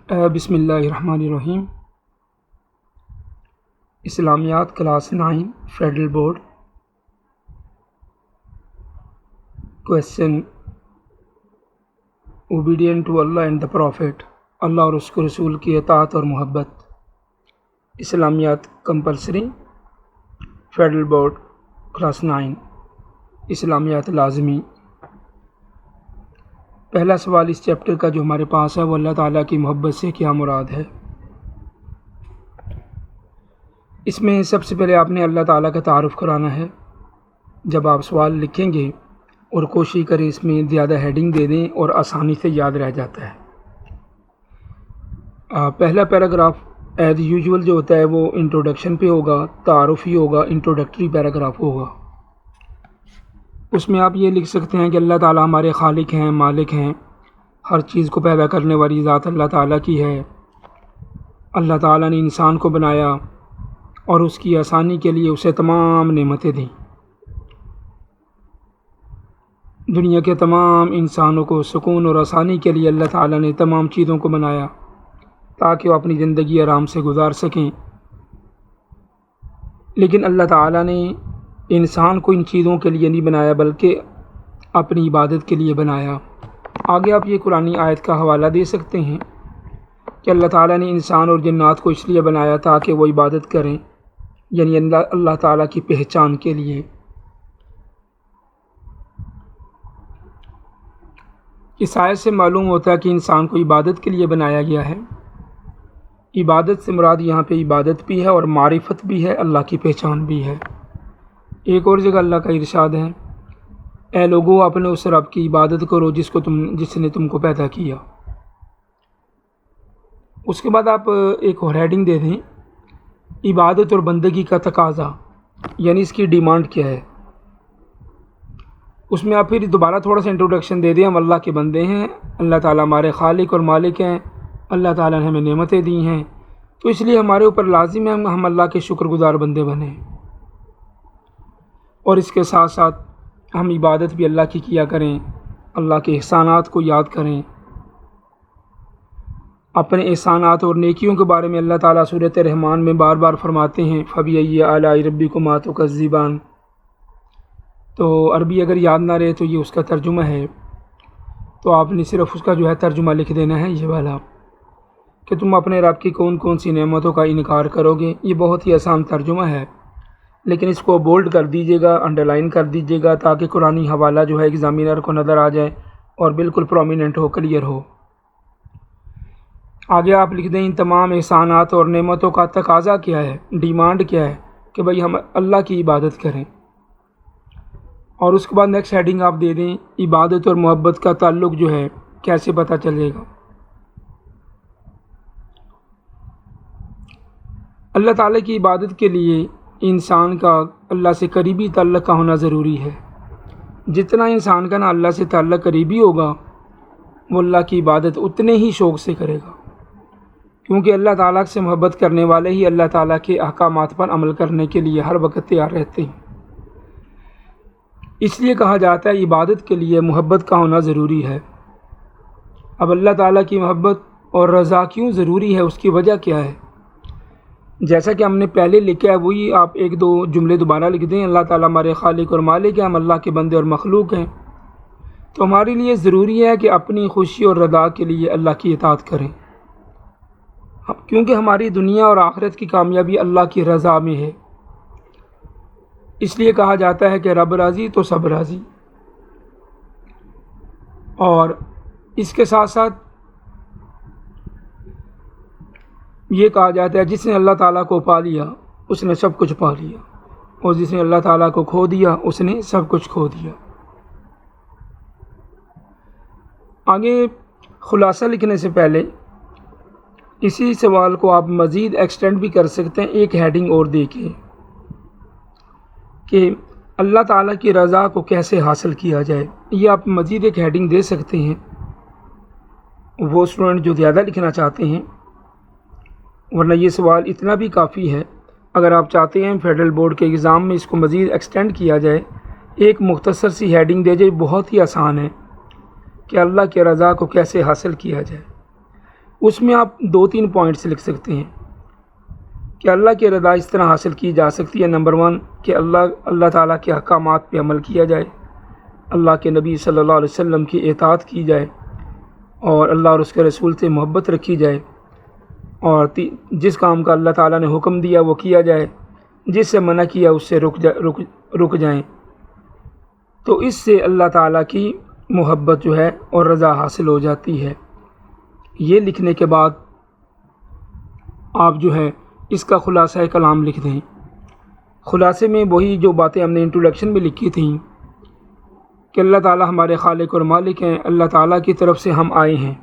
بسم اللہ الرحمن الرحیم۔ اسلامیات class 9 federal board. Question: obedient to Allah and the prophet, Allah اور اس کے رسول کی اطاعت اور محبت۔ اسلامیات کمپلسری، فیڈرل بورڈ کلاس 9، اسلامیات لازمی۔ پہلا سوال اس چیپٹر کا جو ہمارے پاس ہے وہ اللہ تعالیٰ کی محبت سے کیا مراد ہے۔ اس میں سب سے پہلے آپ نے اللہ تعالیٰ کا تعارف کرانا ہے۔ جب آپ سوال لکھیں گے اور کوشش کریں اس میں زیادہ ہیڈنگ دے دیں اور آسانی سے یاد رہ جاتا ہے۔ پہلا پیراگراف ایز یوزول جو ہوتا ہے وہ انٹروڈکشن پہ ہوگا، تعارف ہی ہوگا، انٹروڈکٹری پیراگراف ہوگا۔ اس میں آپ یہ لکھ سکتے ہیں کہ اللہ تعالیٰ ہمارے خالق ہیں، مالک ہیں، ہر چیز کو پیدا کرنے والی ذات اللہ تعالیٰ کی ہے۔ اللہ تعالیٰ نے انسان کو بنایا اور اس کی آسانی کے لیے اسے تمام نعمتیں دیں۔ دنیا کے تمام انسانوں کو سکون اور آسانی کے لیے اللہ تعالیٰ نے تمام چیزوں کو بنایا تاکہ وہ اپنی زندگی آرام سے گزار سکیں۔ لیکن اللہ تعالیٰ نے انسان کو ان چیزوں کے لیے نہیں بنایا بلکہ اپنی عبادت کے لیے بنایا۔ آگے آپ یہ قرآنی آیت کا حوالہ دے سکتے ہیں کہ اللہ تعالیٰ نے انسان اور جنات کو اس لیے بنایا تاکہ وہ عبادت کریں، یعنی اللہ تعالیٰ کی پہچان کے لیے۔ اس آیت سے معلوم ہوتا ہے کہ انسان کو عبادت کے لیے بنایا گیا ہے۔ عبادت سے مراد یہاں پہ عبادت بھی ہے اور معرفت بھی ہے، اللہ کی پہچان بھی ہے۔ ایک اور جگہ اللہ کا ارشاد ہے: اے لوگو اپنے اس رب کی عبادت کرو جس نے تم کو پیدا کیا۔ اس کے بعد آپ ایک اور ہیڈنگ دے دیں: عبادت اور بندگی کا تقاضا، یعنی اس کی ڈیمانڈ کیا ہے۔ اس میں آپ پھر دوبارہ تھوڑا سا انٹروڈکشن دے دیں: ہم اللہ کے بندے ہیں، اللہ تعالیٰ ہمارے خالق اور مالک ہیں، اللہ تعالیٰ نے ہمیں نعمتیں دی ہیں، تو اس لیے ہمارے اوپر لازم ہے ہم اللہ کے شکر گزار بندے بنیں، اور اس کے ساتھ ساتھ ہم عبادت بھی اللہ کی کیا کریں، اللہ کے احسانات کو یاد کریں۔ اپنے احسانات اور نیکیوں کے بارے میں اللہ تعالیٰ سورۃ رحمان میں بار بار فرماتے ہیں: فَبِأَيِّ آلَاءِ رَبِّكُمَا تُكَذِّبَانِ۔ تو عربی اگر یاد نہ رہے تو یہ اس کا ترجمہ ہے، تو آپ نے صرف اس کا جو ہے ترجمہ لکھ دینا ہے، یہ والا کہ تم اپنے رب کی کون کون سی نعمتوں کا انکار کرو گے۔ یہ بہت ہی آسان ترجمہ ہے، لیکن اس کو بولڈ کر دیجیے گا، انڈر لائن کر دیجیے گا تاکہ قرآنی حوالہ جو ہے ایگزامینر کو نظر آ جائے اور بالکل پرومیننٹ ہو، کلیئر ہو۔ آگے آپ لکھ دیں: ان تمام احسانات اور نعمتوں کا تقاضا کیا ہے، ڈیمانڈ کیا ہے کہ بھئی ہم اللہ کی عبادت کریں۔ اور اس کے بعد نیکسٹ ہیڈنگ آپ دے دیں: عبادت اور محبت کا تعلق جو ہے کیسے پتہ چلے گا۔ اللہ تعالیٰ کی عبادت کے لیے انسان کا اللہ سے قریبی تعلق کا ہونا ضروری ہے۔ جتنا انسان کا نا اللہ سے تعلق قریبی ہوگا وہ اللہ کی عبادت اتنے ہی شوق سے کرے گا، کیونکہ اللہ تعالیٰ سے محبت کرنے والے ہی اللہ تعالیٰ کے احکامات پر عمل کرنے کے لیے ہر وقت تیار رہتے ہیں۔ اس لیے کہا جاتا ہے عبادت کے لیے محبت کا ہونا ضروری ہے۔ اب اللہ تعالیٰ کی محبت اور رضا کیوں ضروری ہے، اس کی وجہ کیا ہے؟ جیسا کہ ہم نے پہلے لکھا ہے وہی آپ ایک دو جملے دوبارہ لکھ دیں: اللہ تعالیٰ ہمارے خالق اور مالک ہیں، ہم اللہ کے بندے اور مخلوق ہیں، تو ہمارے لیے ضروری ہے کہ اپنی خوشی اور رضا کے لیے اللہ کی اطاعت کریں، کیونکہ ہماری دنیا اور آخرت کی کامیابی اللہ کی رضا میں ہے۔ اس لیے کہا جاتا ہے کہ رب راضی تو سب راضی۔ اور اس کے ساتھ ساتھ یہ کہا جاتا ہے جس نے اللہ تعالیٰ کو پا لیا اس نے سب کچھ پا لیا، اور جس نے اللہ تعالیٰ کو کھو دیا اس نے سب کچھ کھو دیا۔ آگے خلاصہ لکھنے سے پہلے اسی سوال کو آپ مزید ایکسٹینڈ بھی کر سکتے ہیں ایک ہیڈنگ اور دے کے کہ اللہ تعالیٰ کی رضا کو کیسے حاصل کیا جائے۔ یہ آپ مزید ایک ہیڈنگ دے سکتے ہیں، وہ اسٹوڈنٹ جو زیادہ لکھنا چاہتے ہیں، ورنہ یہ سوال اتنا بھی کافی ہے۔ اگر آپ چاہتے ہیں فیڈرل بورڈ کے ایگزام میں اس کو مزید ایکسٹینڈ کیا جائے، ایک مختصر سی ہیڈنگ دے جائے، بہت ہی آسان ہے کہ اللہ کی رضا کو کیسے حاصل کیا جائے۔ اس میں آپ 2-3 پوائنٹس لکھ سکتے ہیں کہ اللہ کی رضا اس طرح حاصل کی جا سکتی ہے۔ نمبر 1 کہ اللہ تعالیٰ کے احکامات پہ عمل کیا جائے، اللہ کے نبی صلی اللہ علیہ وسلم کی اطاعت کی جائے، اور اللہ اور اس کے رسول سے محبت رکھی جائے، اور جس کام کا اللہ تعالیٰ نے حکم دیا وہ کیا جائے، جس سے منع کیا اس سے رک جائیں۔ تو اس سے اللہ تعالیٰ کی محبت جو ہے اور رضا حاصل ہو جاتی ہے۔ یہ لکھنے کے بعد آپ جو ہے اس کا خلاصہ کلام لکھ دیں۔ خلاصے میں وہی جو باتیں ہم نے انٹروڈکشن میں لکھی تھیں کہ اللہ تعالیٰ ہمارے خالق اور مالک ہیں، اللہ تعالیٰ کی طرف سے ہم آئے ہیں،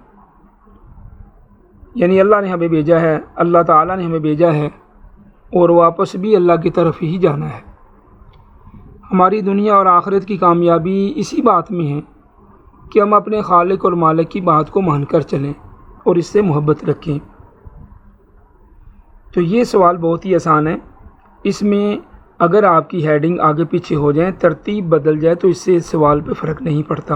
یعنی اللہ نے ہمیں بھیجا ہے، اللہ تعالیٰ نے ہمیں بھیجا ہے، اور واپس بھی اللہ کی طرف ہی جانا ہے۔ ہماری دنیا اور آخرت کی کامیابی اسی بات میں ہے کہ ہم اپنے خالق اور مالک کی بات کو مان کر چلیں اور اس سے محبت رکھیں۔ تو یہ سوال بہت ہی آسان ہے۔ اس میں اگر آپ کی ہیڈنگ آگے پیچھے ہو جائیں، ترتیب بدل جائے، تو اس سے سوال پہ فرق نہیں پڑتا،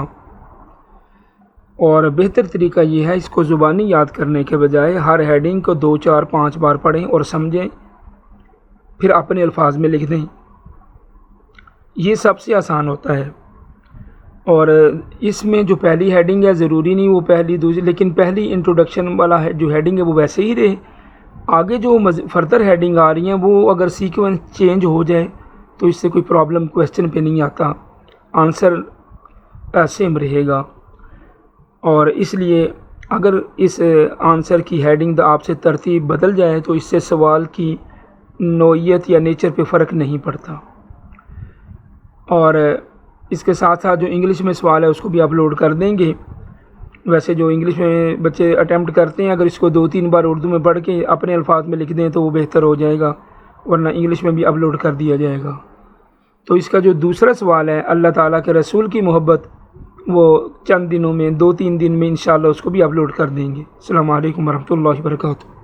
اور بہتر طریقہ یہ ہے اس کو زبانی یاد کرنے کے بجائے ہر ہیڈنگ کو 2 4 5 بار پڑھیں اور سمجھیں، پھر اپنے الفاظ میں لکھ دیں۔ یہ سب سے آسان ہوتا ہے۔ اور اس میں جو پہلی ہیڈنگ ہے ضروری نہیں وہ پہلی دوسری، لیکن پہلی انٹروڈکشن والا جو ہیڈنگ ہے وہ ویسے ہی رہے۔ آگے جو فردر ہیڈنگ آ رہی ہیں وہ اگر سیکوینس چینج ہو جائے تو اس سے کوئی پرابلم کویسچن پہ نہیں آتا، آنسر سیم رہے گا۔ اور اس لیے اگر اس آنسر کی ہیڈنگ آپ سے ترتیب بدل جائے تو اس سے سوال کی نوعیت یا نیچر پہ فرق نہیں پڑتا۔ اور اس کے ساتھ ساتھ جو انگلش میں سوال ہے اس کو بھی اپلوڈ کر دیں گے۔ ویسے جو انگلش میں بچے اٹیمپٹ کرتے ہیں، اگر اس کو 2-3 بار اردو میں پڑھ کے اپنے الفاظ میں لکھ دیں تو وہ بہتر ہو جائے گا، ورنہ انگلش میں بھی اپلوڈ کر دیا جائے گا۔ تو اس کا جو دوسرا سوال ہے اللہ تعالیٰ کے رسول کی محبت، وہ چند دنوں میں 2-3 دن میں انشاءاللہ اس کو بھی اپلوڈ کر دیں گے۔ السلام علیکم ورحمۃ اللہ وبرکاتہ۔